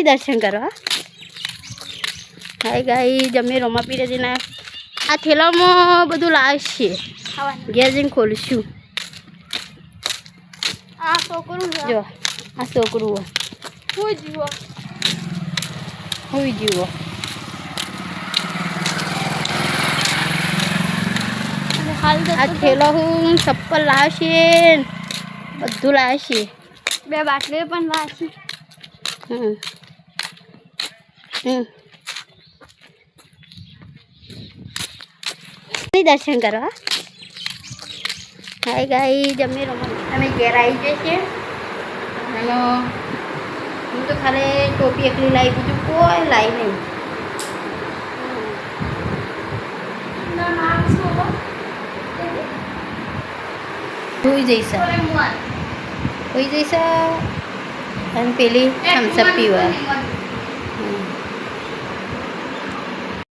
નહીં દર્શન કરવા. હાય ગાઈ જમે રોમા પીરે જઈને આ થેલામાં બધું લાવશે. ઘેર જઈને ખોલશું. આ છોકરું જો આ છોકરું હું જીવો હોઈ જીવો. હાલ આ થેલો હું ચપ્પલ લાવશે બધું લાવશે. 2 બાટલીઓ પણ લાવશે. નહીં દર્શન કરવા. હાય ગાઈ જમે રમવા અમે ઘેર આવી જઈએ અને હું તો ખાલી ટોપી એકલી લાવી, બીજું કોઈ લાવી નહીં. હોઈ જઈશ હોઈ જઈશ અને પેલી થમ્સઅપ પીવા.